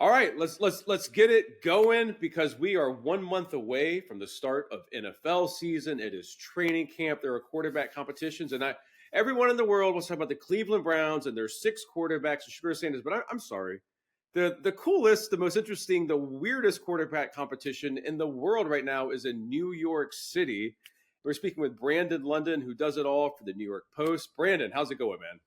All right, let's get it going because we are 1 month away from the start of NFL season. It is training camp. There are quarterback competitions, and everyone in the world wants to talk about the Cleveland Browns and their 6 quarterbacks and Sugar Sanders. But I'm sorry, the coolest, the most interesting, the weirdest quarterback competition in the world right now is in New York City. We're speaking with Brandon London, who does it all for the New York Post. Brandon, how's it going, man?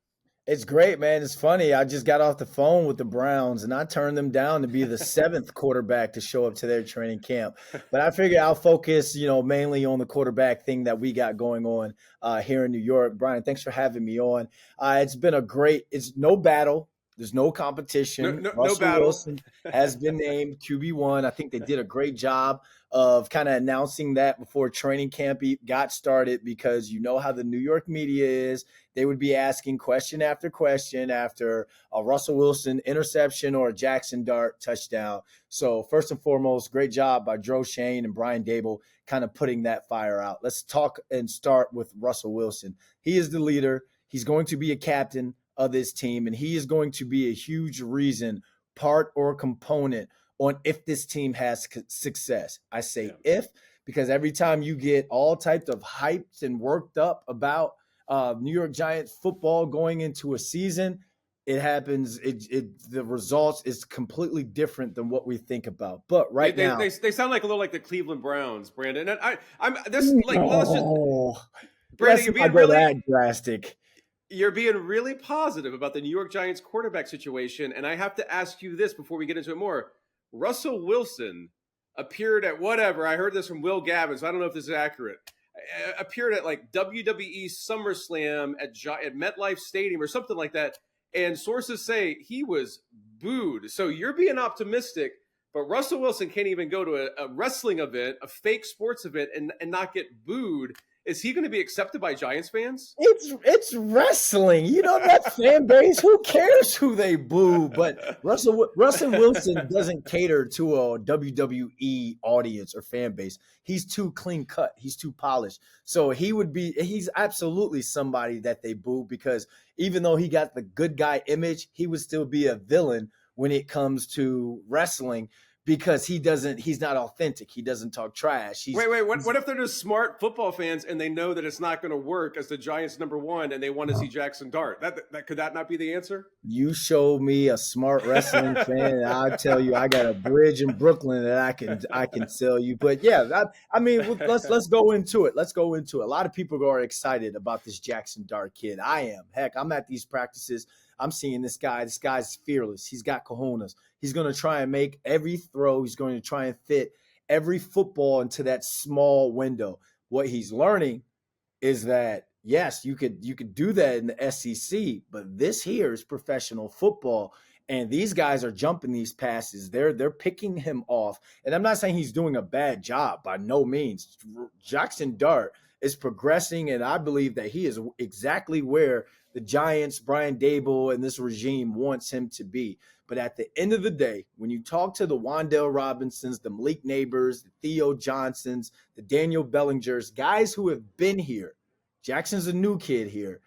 It's great, man. It's funny. I just got off the phone with the Browns and I turned them down to be the seventh quarterback to show up to their training camp. But I figure I'll focus, mainly on the quarterback thing that we got going on here in New York. Brian, thanks for having me on. It's no battle. There's no competition. No Russell battle. Wilson has been named QB1. I think they did a great job of kind of announcing that before training camp got started because you know how the New York media is. They would be asking question after question after a Russell Wilson interception or a Jaxson Dart touchdown. So first and foremost, great job by Joe Schoen and Brian Dable kind of putting that fire out. Let's talk and start with Russell Wilson. He is the leader. He's going to be a captain of this team, and he is going to be a huge reason, part or component on if this team has success. I say if, because every time you get all types of hyped and worked up about New York Giants football going into a season, it happens. The results is completely different than what we think about. But now, they sound like a little like the Cleveland Browns, Brandon. And I'm this like no, let's just Brandon, you're being really that drastic. You're being really positive about the New York Giants quarterback situation, and I have to ask you this before we get into it more. Russell Wilson appeared at whatever. I heard this from Will Gavin, so I don't know if this is accurate. Appeared at like WWE SummerSlam at MetLife Stadium or something like that, and sources say he was booed. So you're being optimistic, but Russell Wilson can't even go to a wrestling event, a fake sports event, and not get booed. Is he going to be accepted by Giants fans? It's wrestling. You know that fan base. Who cares who they boo? But Russell Wilson doesn't cater to a WWE audience or fan base. He's too clean cut. He's too polished. So he's absolutely somebody that they boo because even though he got the good guy image, he would still be a villain when it comes to wrestling. Because he's not authentic. He doesn't talk trash. Wait. What if they're just smart football fans and they know that it's not going to work as the Giants #1 and they want to see Jaxson Dart? Could that not be the answer? You show me a smart wrestling fan, and I'll tell you I got a bridge in Brooklyn that I can sell you. But yeah, I mean, let's go into it. Let's go into it. A lot of people are excited about this Jaxson Dart kid. I am. Heck, I'm at these practices. I'm seeing this guy. This guy's fearless. He's got cojones. He's going to try and make every throw. He's going to try and fit every football into that small window. What he's learning is that, yes, you could do that in the SEC, but this here is professional football, and these guys are jumping these passes. They're picking him off, and I'm not saying he's doing a bad job by no means. Jaxson Dart is progressing, and I believe that he is exactly where the Giants, Brian Dable, and this regime wants him to be. But at the end of the day, when you talk to the Wan'Dale Robinsons, the Malik Neighbors, the Theo Johnsons, the Daniel Bellingers, guys who have been here, Jackson's a new kid here,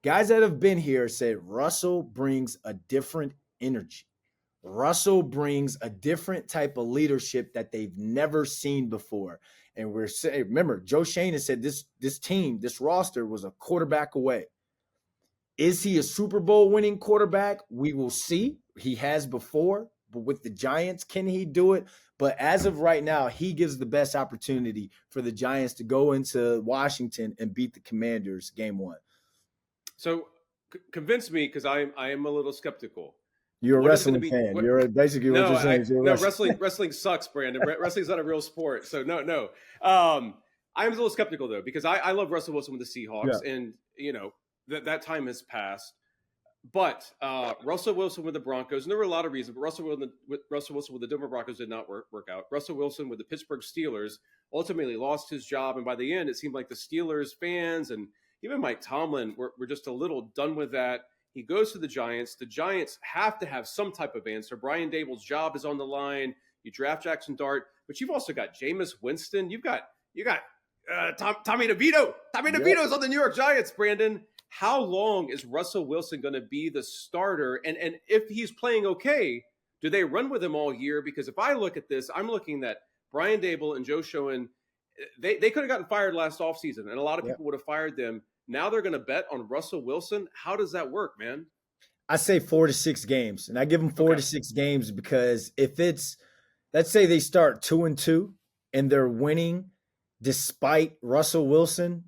guys that have been here said Russell brings a different energy. Russell brings a different type of leadership that they've never seen before. And we're saying, remember, Joe Schoen has said this team, this roster was a quarterback away. Is he a Super Bowl winning quarterback? We will see. He has before, but with the Giants, can he do it? But as of right now, he gives the best opportunity for the Giants to go into Washington and beat the Commanders game 1. So convince me, because I am a little skeptical. You're a wrestling fan. You're basically what you're saying. Wrestling sucks, Brandon. Wrestling's not a real sport. So no. I'm a little skeptical though, because I love Russell Wilson with the Seahawks, and that time has passed. But Russell Wilson with the Broncos, and there were a lot of reasons, but Russell Wilson with the Denver Broncos did not work out. Russell Wilson with the Pittsburgh Steelers ultimately lost his job, and by the end, it seemed like the Steelers fans and even Mike Tomlin were just a little done with that. He goes to the Giants. The Giants have to have some type of answer. Brian Dable's job is on the line. You draft Jaxson Dart, but you've also got Jameis Winston. You got Tommy DeVito. Tommy DeVito's on the New York Giants, Brandon. How long is Russell Wilson going to be the starter? And if he's playing okay, Do they run with him all year? Because if I look at this, I'm looking at Brian Dable and Joe Schoen. They could have gotten fired last offseason, and a lot of people would have fired them. Now they're going to bet on Russell Wilson. How does that work, man? I say 4 to 6 games, and I give them 4 to 6 games because if it's, let's say they start 2-2 and they're winning despite Russell Wilson,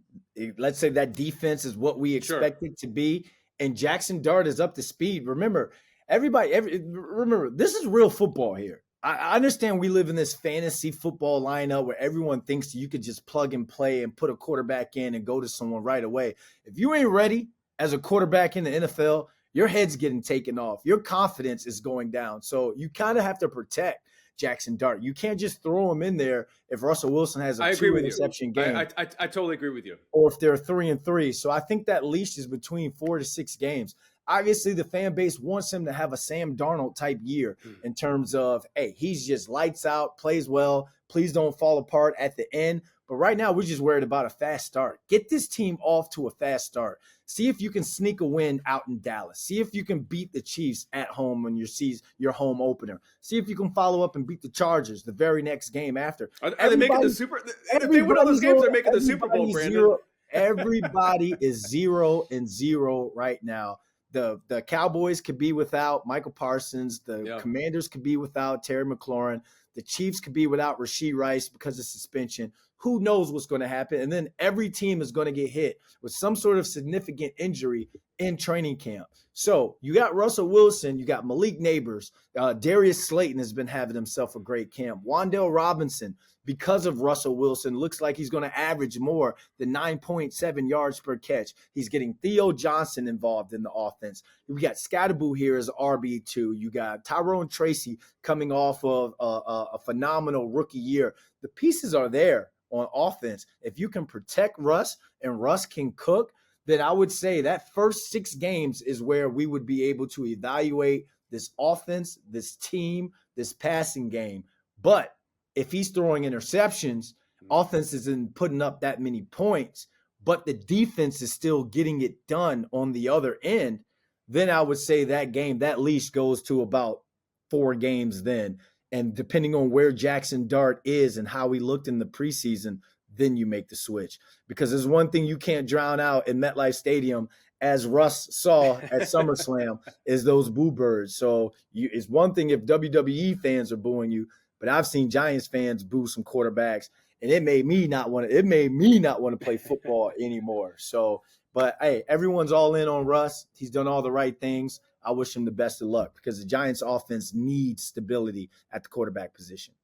let's say that defense is what we expect it to be, and Jaxson Dart is up to speed. Remember, remember, this is real football here. I understand we live in this fantasy football lineup where everyone thinks you could just plug and play and put a quarterback in and go to someone right away. If you ain't ready as a quarterback in the NFL, your head's getting taken off. Your confidence is going down. So you kind of have to protect Jaxson Dart. You can't just throw him in there if Russell Wilson has a 2-interception game. I totally agree with you. Or if they're 3-3. So I think that leash is between 4 to 6 games. Obviously, the fan base wants him to have a Sam Darnold type year in terms of, hey, he's just lights out, plays well. Please don't fall apart at the end. But right now, we're just worried about a fast start. Get this team off to a fast start. See if you can sneak a win out in Dallas. See if you can beat the Chiefs at home when your home opener. See if you can follow up and beat the Chargers the very next game after. Are they making the Super? If they win all those games, they're making the Super Bowl, Brandon. Everybody is 0-0 right now. The Cowboys could be without Michael Parsons. The Commanders could be without Terry McLaurin. The Chiefs could be without Rashee Rice because of suspension. Who knows what's going to happen? And then every team is going to get hit with some sort of significant injury in training camp. So you got Russell Wilson, you got Malik Neighbors, Darius Slayton has been having himself a great camp. Wan'Dale Robinson, because of Russell Wilson, looks like he's going to average more than 9.7 yards per catch. He's getting Theo Johnson involved in the offense. We got Scatterboo here as RB2. You got Tyrone Tracy coming off of a phenomenal rookie year. The pieces are there on offense. If you can protect Russ and Russ can cook, then I would say that first 6 games is where we would be able to evaluate this offense, this team, this passing game. But if he's throwing interceptions, offense isn't putting up that many points, but the defense is still getting it done on the other end, then I would say that game, that leash goes to about 4 games then. And depending on where Jaxson Dart is and how he looked in the preseason, then you make the switch. Because there's one thing you can't drown out in MetLife Stadium, as Russ saw at SummerSlam, is those boo birds. So it's one thing if WWE fans are booing you, but I've seen Giants fans boo some quarterbacks, and it made me not want to play football anymore. So, but hey, everyone's all in on Russ. He's done all the right things. I wish him the best of luck because the Giants offense needs stability at the quarterback position.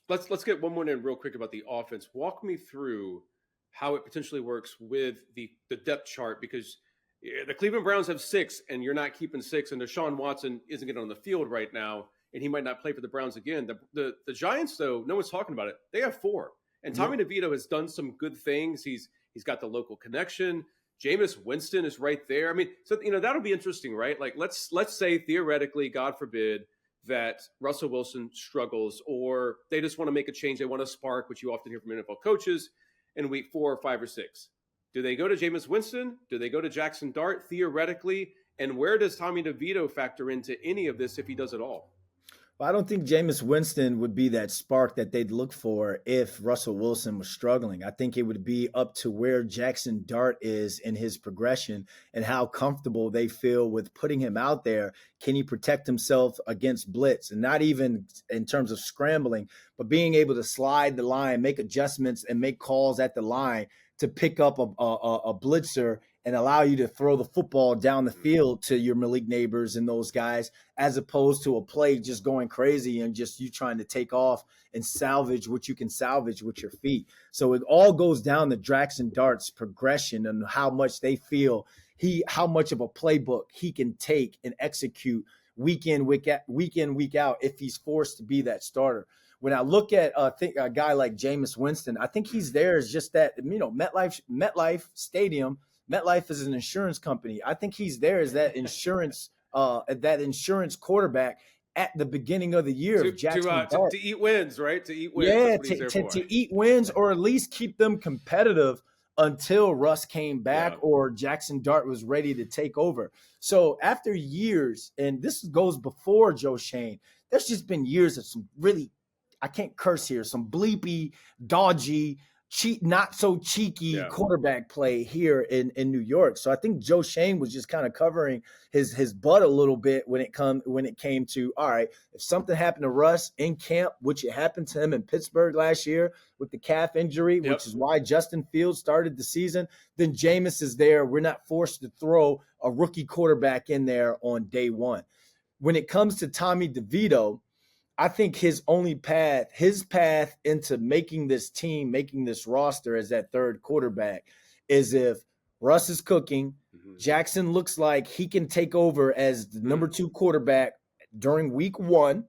Let's get one more in real quick about the offense. Walk me through how it potentially works with the depth chart, because the Cleveland Browns have 6 and you're not keeping 6, and Deshaun Watson isn't getting on the field right now and he might not play for the Browns again. The Giants, though, no one's talking about it. They have 4. And Tommy DeVito has done some good things. He's got the local connection. Jameis Winston is right there. I mean, so, that'll be interesting, right? Like, let's say theoretically, God forbid, that Russell Wilson struggles, or they just want to make a change. They want a spark, which you often hear from NFL coaches in week 4 or 5 or 6. Do they go to Jameis Winston? Do they go to Jaxson Dart theoretically? And where does Tommy DeVito factor into any of this if he does it all? Well, I don't think Jameis Winston would be that spark that they'd look for if Russell Wilson was struggling. I think it would be up to where Jaxson Dart is in his progression and how comfortable they feel with putting him out there. Can he protect himself against blitz? And not even in terms of scrambling, but being able to slide the line, make adjustments, and make calls at the line to pick up a blitzer and allow you to throw the football down the field to your Malik Neighbors and those guys, as opposed to a play just going crazy and just you trying to take off and salvage what you can salvage with your feet. So it all goes down to Jaxson Dart's progression and how much they feel how much of a playbook he can take and execute week in, week out if he's forced to be that starter. When I look at a guy like Jameis Winston, I think he's there as just that, MetLife Stadium. MetLife is an insurance company. I think he's there as that insurance quarterback at the beginning of the year. To eat wins, right? To eat wins. Yeah, to eat wins, or at least keep them competitive until Russ came back or Jaxson Dart was ready to take over. So after years, and this goes before Joe Schoen, there's just been years of some really, I can't curse here, some bleepy, dodgy, not so cheeky quarterback play here in New York. So I think Joe Shane was just kind of covering his butt a little bit when it came to, all right, if something happened to Russ in camp, which it happened to him in Pittsburgh last year with the calf injury, which is why Justin Fields started the season, then Jameis is there. We're not forced to throw a rookie quarterback in there on day one. When it comes to Tommy DeVito, I think his path into making this team, making this roster as that third quarterback is if Russ is cooking, Jaxson looks like he can take over as the number 2 quarterback during week 1,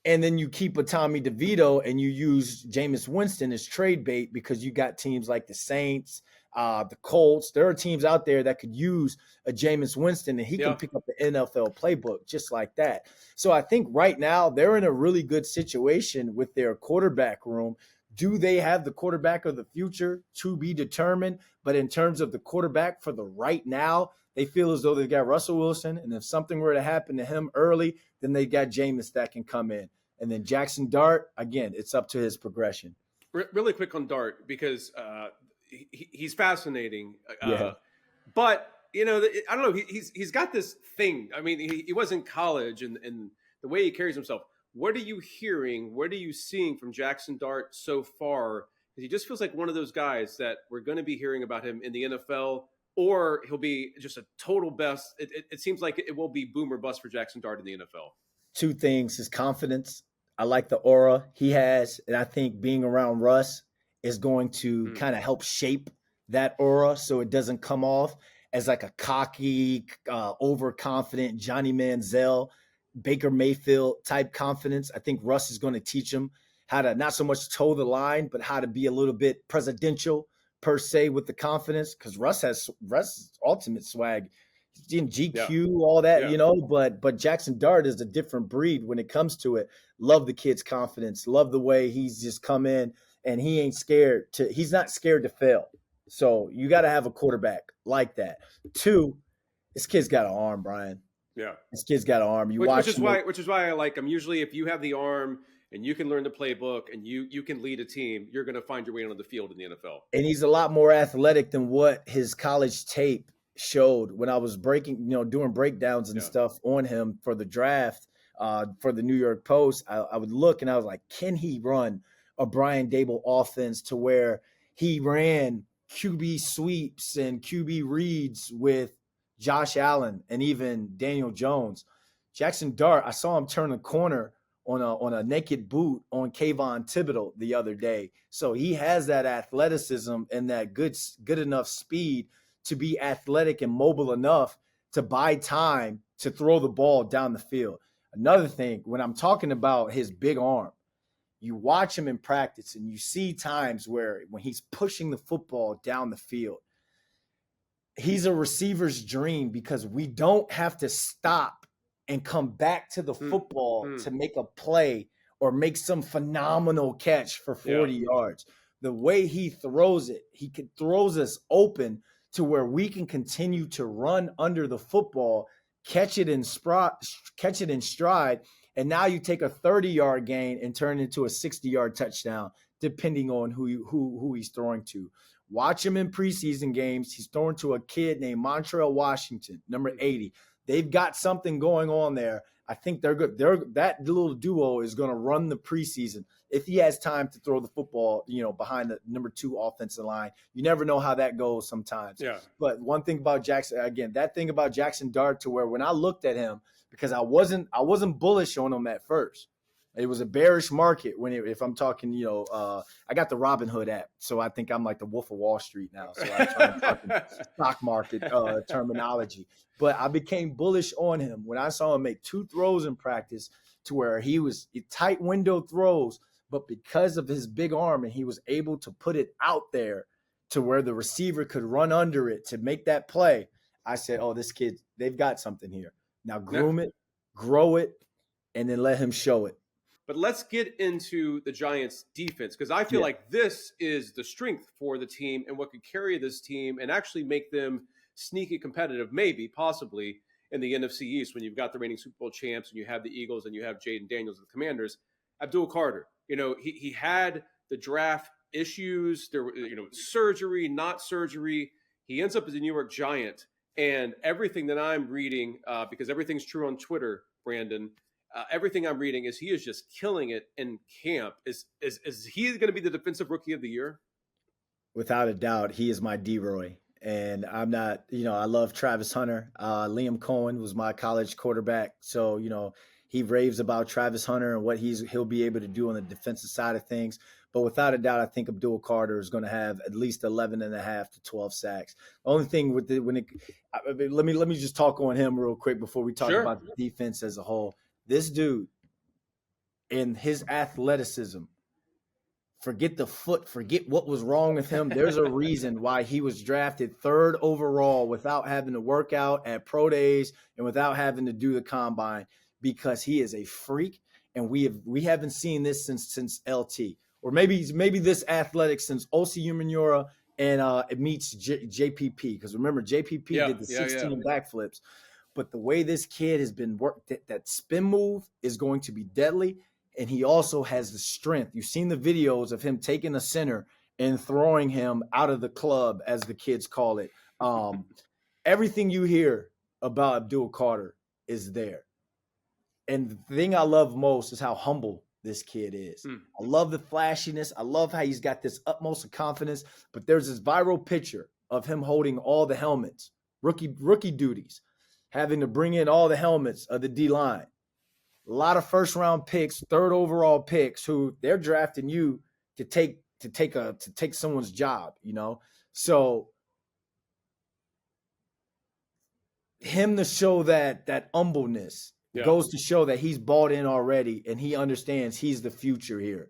and then you keep a Tommy DeVito and you use Jameis Winston as trade bait because you got teams like the Saints, the Colts. There are teams out there that could use a Jameis Winston, and he can pick up the NFL playbook just like that. So I think right now they're in a really good situation with their quarterback room. Do they have the quarterback of the future? To be determined. But in terms of the quarterback for the right now, they feel as though they've got Russell Wilson, and if something were to happen to him early, then they got Jameis that can come in. And then Jaxson Dart, again, it's up to his progression. Really quick on Dart, because he's fascinating. But, I don't know. He's got this thing. I mean, he was in college, and the way he carries himself. What are you hearing? What are you seeing from Jaxson Dart so far? Because he just feels like one of those guys that we're going to be hearing about him in the NFL, or he'll be just a total bust. It seems like it will be boom or bust for Jaxson Dart in the NFL. 2 things: his confidence. I like the aura he has, and I think being around Russ is going to kind of help shape that aura so it doesn't come off as like a cocky, overconfident Johnny Manziel, Baker Mayfield type confidence. I think Russ is going to teach him how to not so much toe the line, but how to be a little bit presidential per se with the confidence, because Russ's ultimate swag. He's in GQ, all that, but Jaxson Dart is a different breed when it comes to it. Love the kid's confidence. Love the way he's just come in and he's not scared to fail. So you got to have a quarterback like that. 2, this kid's got an arm, Brian. Yeah. This kid's got an arm. Which is why I like him. Usually if you have the arm and you can learn the playbook and you can lead a team, you're going to find your way onto the field in the NFL. And he's a lot more athletic than what his college tape showed when I was doing breakdowns and stuff on him for the draft, for the New York Post. I would look and I was like, can he run a Brian Daboll offense to where he ran QB sweeps and QB reads with Josh Allen and even Daniel Jones? Jaxson Dart, I saw him turn a corner on a naked boot on Kayvon Thibodeau the other day. So he has that athleticism and that good enough speed to be athletic and mobile enough to buy time to throw the ball down the field. Another thing, when I'm talking about his big arm, you watch him in practice and you see times where when he's pushing the football down the field, he's a receiver's dream because we don't have to stop and come back to the football to make a play or make some phenomenal catch for 40 yards. The way he throws it, throws us open to where we can continue to run under the football, catch it in stride, and now you take a 30-yard gain and turn it into a 60-yard touchdown, depending on who he's throwing to. Watch him in preseason games. He's throwing to a kid named Montrell Washington, number 80. They've got something going on there. I think they're good. That little duo is going to run the preseason if he has time to throw the football, behind the number 2 offensive line. You never know how that goes sometimes. Yeah. But one thing about Jaxson Dart, to where when I looked at him, because I wasn't bullish on him at first. It was a bearish market if I'm talking, I got the Robinhood app, so I think I'm like the Wolf of Wall Street now. So I try to talk stock market terminology. But I became bullish on him when I saw him make 2 throws in practice to where he was tight window throws, but because of his big arm and he was able to put it out there to where the receiver could run under it to make that play. I said, oh, this kid, they've got something here. Now groom it, grow it, and then let him show it. But let's get into the Giants' defense, because I feel like this is the strength for the team and what could carry this team and actually make them sneaky competitive, maybe, possibly, in the NFC East when you've got the reigning Super Bowl champs and you have the Eagles and you have Jaden Daniels of the Commanders. Abdul Carter, he had the draft issues. There were, surgery, not surgery. He ends up as a New York Giant. And everything that I'm reading, because everything's true on Twitter, Brandon, everything I'm reading is he is just killing it in camp. Is he going to be the defensive rookie of the year? Without a doubt, he is my D-Roy. And I'm not, I love Travis Hunter. Liam Cohen was my college quarterback. So, he raves about Travis Hunter and what he'll be able to do on the defensive side of things. But without a doubt, I think Abdul Carter is going to have at least 11.5 to 12 sacks. The only thing with let me just talk on him real quick before we talk about the defense as a whole. This dude and his athleticism, forget the foot, forget what was wrong with him. There's a reason why he was drafted 3rd overall without having to work out at pro days and without having to do the combine, because he is a freak. And we haven't seen this since LT, or maybe this athletic since Osi Umenyiora and it meets JPP. Because remember, JPP did the 16 backflips. But the way this kid has been worked, that spin move is going to be deadly. And he also has the strength. You've seen the videos of him taking a center and throwing him out of the club, as the kids call it. Everything you hear about Abdul Carter is there. And the thing I love most is how humble this kid is. I love the flashiness. I love how he's got this utmost of confidence. But there's this viral picture of him holding all the helmets, rookie duties, having to bring in all the helmets of the D-line. A lot of first-round picks, 3rd overall picks, who they're drafting you to take someone's job, So him to show that humbleness goes to show that he's bought in already and he understands he's the future here.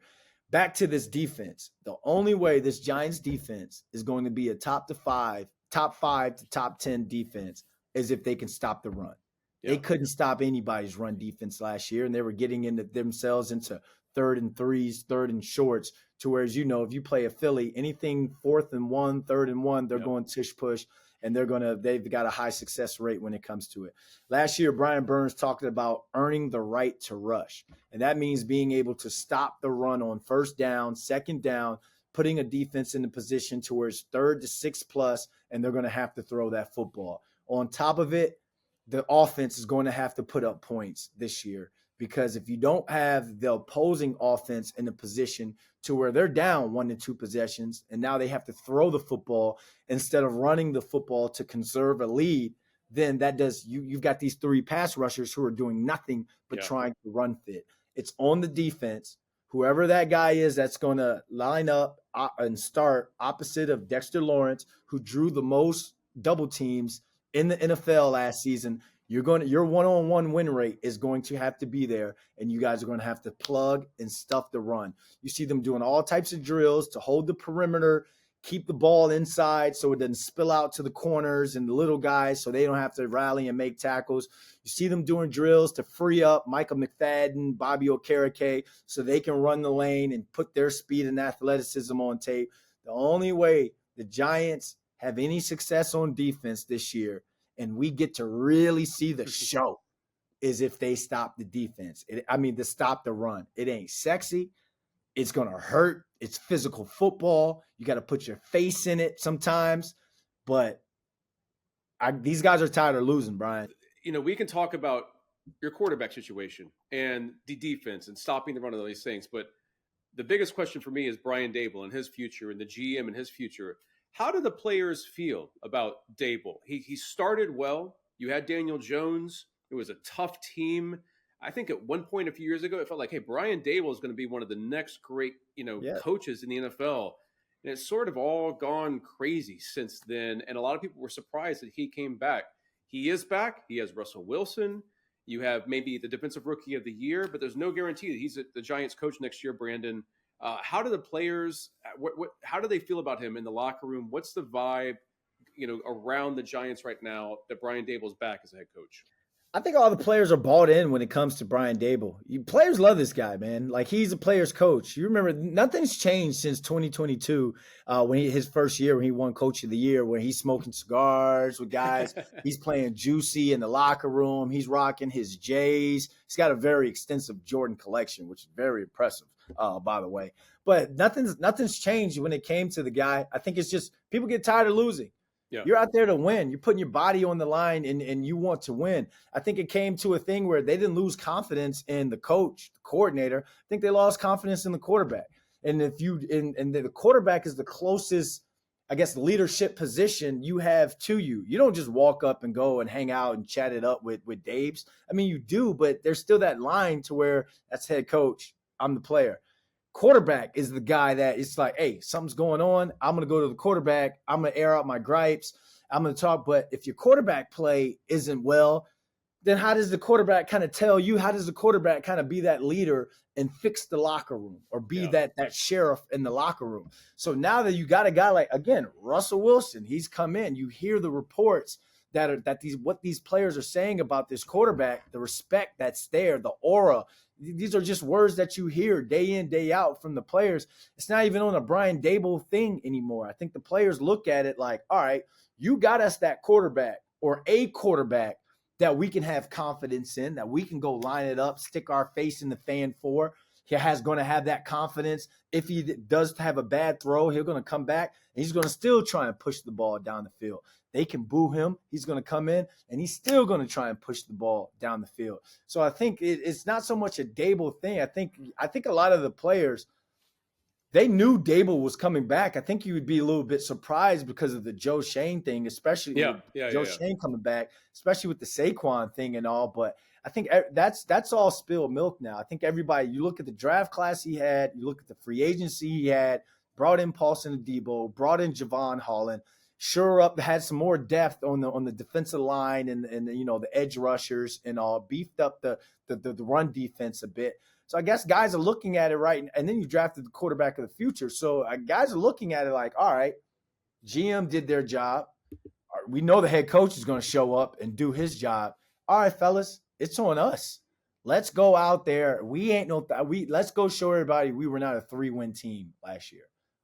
Back to this defense. The only way this Giants defense is going to be a top 5 to top 10 defense is if they can stop the run. They couldn't stop anybody's run defense last year, and they were getting themselves into 3rd and 3s, 3rd and shorts, to where, if you play a Philly, anything 4th and 1, 3rd and 1, they're going tush push, and they've got a high success rate when it comes to it. Last year, Brian Burns talked about earning the right to rush, and that means being able to stop the run on 1st down, 2nd down, putting a defense in a position to where it's 3rd to 6 plus, and they're going to have to throw that football. On top of it, the offense is going to have to put up points this year, because if you don't have the opposing offense in a position to where they're down 1 to 2 possessions and now they have to throw the football instead of running the football to conserve a lead, then you've got these 3 pass rushers who are doing nothing but trying to run fit. It's on the defense. Whoever that guy is that's going to line up and start opposite of Dexter Lawrence, who drew the most double teams in the NFL last season, your one-on-one win rate is going to have to be there, and you guys are going to have to plug and stuff the run. You see them doing all types of drills to hold the perimeter, keep the ball inside so it doesn't spill out to the corners and the little guys so they don't have to rally and make tackles. You see them doing drills to free up Micah McFadden, Bobby Okereke, so they can run the lane and put their speed and athleticism on tape. The only way the Giants have any success on defense this year, and we get to really see the show, is if they stop the defense. To stop the run. It ain't sexy. It's going to hurt. It's physical football. You got to put your face in it sometimes. But these guys are tired of losing, Brian. We can talk about your quarterback situation and the defense and stopping the run of these things. But the biggest question for me is Brian Daboll and his future, and the GM and his future. How do the players feel about Daboll? He started well. You had Daniel Jones. It was a tough team. I think at one point a few years ago, it felt like, hey, Brian Daboll is going to be one of the next great, coaches in the NFL. And it's sort of all gone crazy since then. And a lot of people were surprised that he came back. He is back. He has Russell Wilson. You have maybe the defensive rookie of the year, but there's no guarantee that he's the Giants coach next year, Brandon. How do the players, how do they feel about him in the locker room? What's the vibe, around the Giants right now that Brian Daboll's back as a head coach? I think all the players are bought in when it comes to Brian Dable. Players love this guy, man. Like, he's a player's coach. You remember, nothing's changed since 2022 his first year when he won Coach of the Year, where he's smoking cigars with guys. He's playing juicy in the locker room. He's rocking his J's. He's got a very extensive Jordan collection, which is very impressive, by the way. But nothing's changed when it came to the guy. I think it's just people get tired of losing. Yeah. You're out there to win. You're putting your body on the line and you want to win. I think it came to a thing where they didn't lose confidence in the coach, the coordinator. I think they lost confidence in the quarterback. And the quarterback is the closest, I guess, leadership position you have to you. You don't just walk up and go and hang out and chat it up with Dabes. I mean, you do, but there's still that line to where that's head coach, I'm the player. Quarterback is the guy that it's like, hey, something's going on. I'm going to go to the quarterback. I'm going to air out my gripes. I'm going to talk. But if your quarterback play isn't well, then how does the quarterback kind of tell you? How does the quarterback kind of be that leader and fix the locker room or be that sheriff in the locker room? So now that you got a guy like, again, Russell Wilson, he's come in. You hear the reports what these players are saying about this quarterback, the respect that's there, the aura. These are just words that you hear day in, day out from the players. It's not even on a Brian Dable thing anymore. I think the players look at it like, all right, you got us that quarterback or a quarterback that we can have confidence in, that we can go line it up, stick our face in the fan for. He has going to have that confidence. If he does have a bad throw, he's going to come back and he's going to still try and push the ball down the field. They can boo him. He's going to come in and he's still going to try and push the ball down the field. So I think it's not so much a Dable thing. I think a lot of the players, they knew Dable was coming back. I think you would be a little bit surprised because of the Joe Shane thing, especially Joe Shane coming back, especially with the Saquon thing and all. But I think that's all spilled milk now. I think everybody, you look at the draft class he had, you look at the free agency he had, brought in Paulson Adebo, brought in Javon Holland, had some more depth on the defensive line and the edge rushers and all, beefed up the run defense a bit. So I guess guys are looking at it right, and then you drafted the quarterback of the future. So guys are looking at it like, all right, GM did their job. We know the head coach is going to show up and do his job. All right, fellas, it's on us. Let's go out there. Let's go show everybody we were not a 3-win team last year.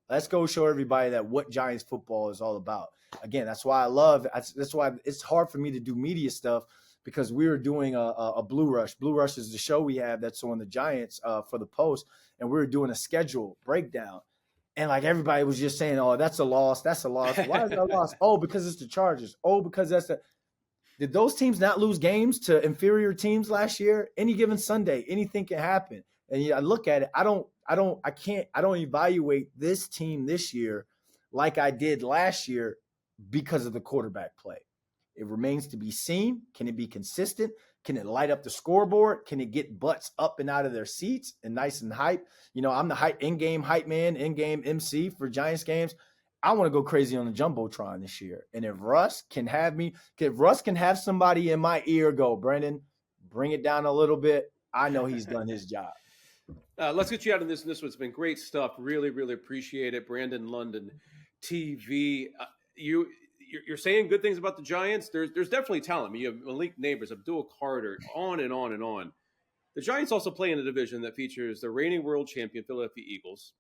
Let's go show everybody that what Giants football is all about. Again, that's why that's why it's hard for me to do media stuff, because we were doing a Blue Rush. Blue Rush is the show we have that's on the Giants for the Post, and we were doing a schedule breakdown. And like everybody was just saying, oh, that's a loss. That's a loss. Why is that a loss? Oh, because it's the Chargers. Oh, because did those teams not lose games to inferior teams last year? Any given Sunday, anything can happen. And I look at it, I don't evaluate this team this year like I did last year because of the quarterback play. It remains to be seen. Can it be consistent? Can it light up the scoreboard? Can it get butts up and out of their seats and nice and hype? I'm the in-game hype man, in-game MC for Giants games. I want to go crazy on the Jumbotron this year. And if Russ can have somebody in my ear go, Brendan, bring it down a little bit, I know he's done his job. Let's get you out of this. And this one's been great stuff. Really, really appreciate it. Brandon London TV. You're saying good things about the Giants. There's definitely talent. I mean, you have Malik Neighbors, Abdul Carter, on and on and on. The Giants also play in a division that features the reigning world champion Philadelphia Eagles,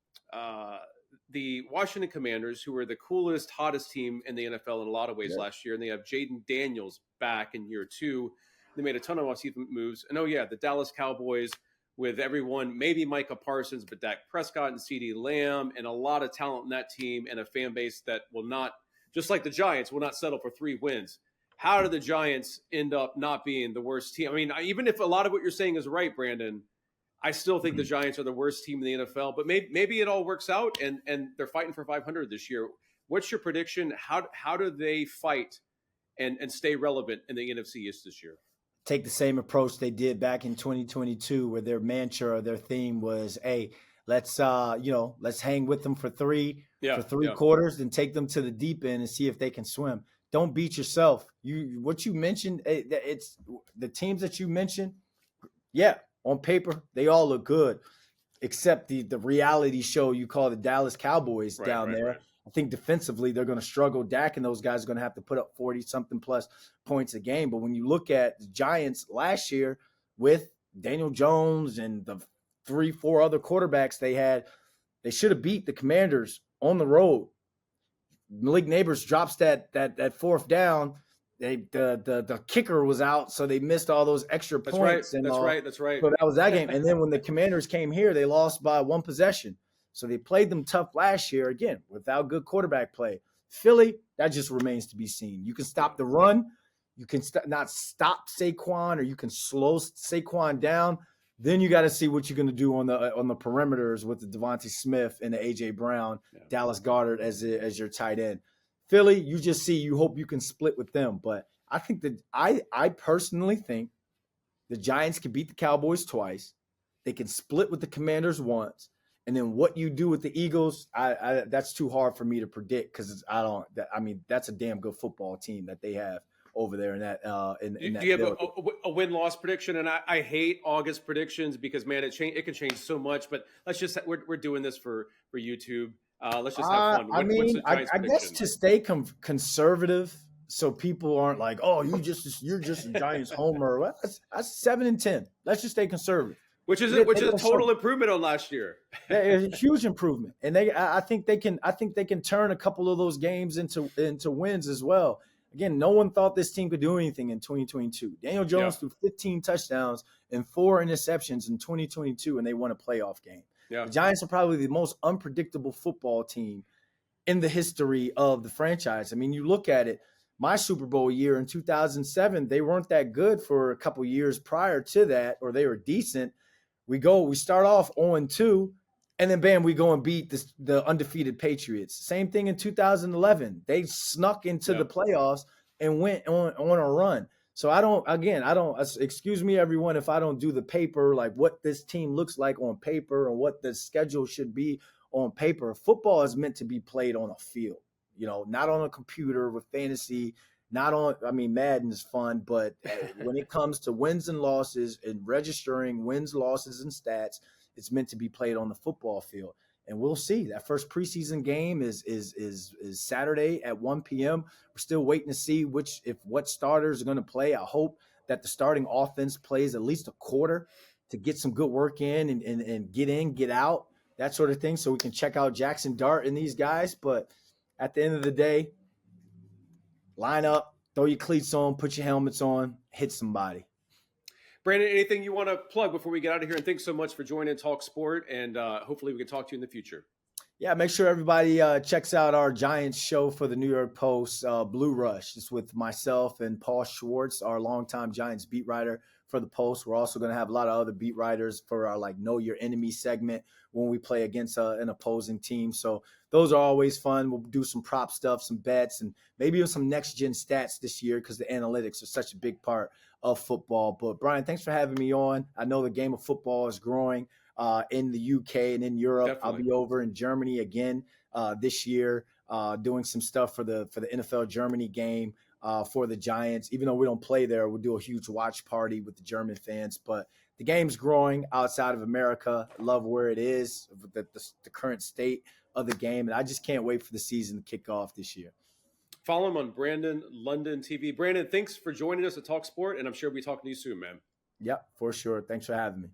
the Washington Commanders, who were the coolest, hottest team in the NFL in a lot of ways last year, and they have Jaden Daniels back in year 2. They made a ton of offseason moves. And the Dallas Cowboys with everyone, maybe Micah Parsons, but Dak Prescott and CeeDee Lamb, and a lot of talent in that team, and a fan base that will not, just like the Giants, will not settle for 3 wins. How did the Giants end up not being the worst team? I mean, even if a lot of what you're saying is right, Brandon, I still think the Giants are the worst team in the NFL. But maybe it all works out, and they're fighting for 500 this year. What's your prediction? How do they fight and stay relevant in the NFC East this year? Take the same approach they did back in 2022, where their mantra, their theme was, hey, let's hang with them for three quarters and take them to the deep end and see if they can swim. Don't beat yourself. What you mentioned, it's the teams that you mentioned. Yeah, on paper, they all look good, except the reality show you call the Dallas Cowboys down there. Right. I think defensively they're going to struggle. Dak and those guys are going to have to put up 40-something plus points a game. But when you look at the Giants last year with Daniel Jones and the 3-4 other quarterbacks they had, they should have beat the Commanders on the road. Malik Neighbors drops that fourth down. The kicker was out, so they missed all those extra points. That's right. That's right. So that was that game. And then when the Commanders came here, they lost by one possession. So they played them tough last year, again, without good quarterback play. Philly, that just remains to be seen. You can stop the run. You can not stop Saquon, or you can slow Saquon down. Then you got to see what you're going to do on the perimeters with the Devontae Smith and the A.J. Brown, Dallas Goedert as your tight end. Philly, you hope you can split with them. But I think that I personally think the Giants can beat the Cowboys twice. They can split with the Commanders once. And then what you do with the Eagles, that's too hard for me to predict, because that's a damn good football team that they have over there in that. Do you have a win-loss prediction? And I hate August predictions because, man, it can change so much. But let's just we're doing this for YouTube. Let's just have fun. I guess to stay conservative, so people aren't like, oh, you're just a Giants homer. Well, that's 7-10. Let's just stay conservative. Which is a total improvement on last year. It's a huge improvement, and I think they can turn a couple of those games into wins as well. Again, no one thought this team could do anything in 2022. Daniel Jones threw 15 touchdowns and 4 interceptions in 2022, and they won a playoff game. Yeah. The Giants are probably the most unpredictable football team in the history of the franchise. I mean, you look at it. My Super Bowl year in 2007, they weren't that good for a couple years prior to that, or they were decent. We start off 0-2, and then bam, we go and beat the undefeated Patriots. Same thing in 2011. They snuck into the playoffs and went on a run. So I don't, excuse me, everyone, if I don't do the paper, like what this team looks like on paper and what the schedule should be on paper. Football is meant to be played on a field, not on a computer with fantasy. Madden is fun, but when it comes to wins and losses and registering wins, losses, and stats, it's meant to be played on the football field. And we'll see. That first preseason game is Saturday at 1 p.m. We're still waiting to see what starters are going to play. I hope that the starting offense plays at least a quarter to get some good work in and get in, get out, that sort of thing, so we can check out Jaxson Dart and these guys. But at the end of the day, line up, throw your cleats on, put your helmets on, hit somebody. Brandon, anything you want to plug before we get out of here? And thanks so much for joining talkSPORT, and hopefully we can talk to you in the future. Yeah, make sure everybody checks out our Giants show for the New York Post, Blue Rush. It's with myself and Paul Schwartz, our longtime Giants beat writer for the Post. We're also going to have a lot of other beat writers for our Know Your Enemy segment when we play against an opposing team. So those are always fun. We'll do some prop stuff, some bets, and maybe some next-gen stats this year, because the analytics are such a big part of football. But, Brian, thanks for having me on. I know the game of football is growing in the UK and in Europe. Definitely. I'll be over in Germany again this year doing some stuff for the NFL Germany game for the Giants. Even though we don't play there, we'll do a huge watch party with the German fans. But the game's growing outside of America. I love where it is, the current state of the game. And I just can't wait for the season to kick off this year. Follow him on Brandon London TV. Brandon, thanks for joining us at talkSPORT, and I'm sure we'll be talking to you soon, man. Yep, for sure. Thanks for having me.